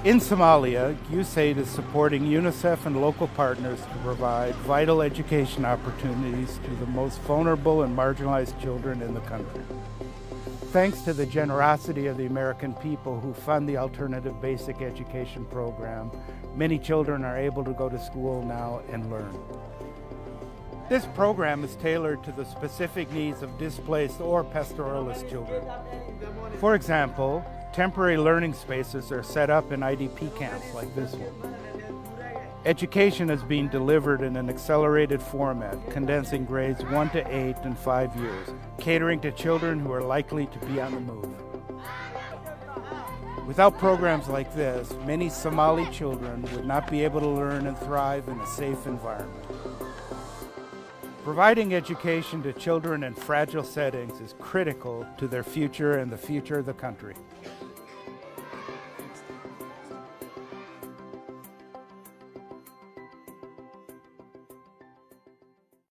In Somalia, USAID is supporting UNICEF and local partners to provide vital education opportunities to the most vulnerable and marginalized children in the country. Thanks to the generosity of the American people who fund the Alternative Basic Education Program, many children are able to go to school now and learn. This program is tailored to the specific needs of displaced or pastoralist children. For example, temporary learning spaces are set up in IDP camps like this one. Education is being delivered in an accelerated format, condensing grades 1 to 8 in 5 years, catering to children who are likely to be on the move. Without programs like this, many Somali children would not be able to learn and thrive in a safe environment. Providing education to children in fragile settings is critical to their future and the future of the country.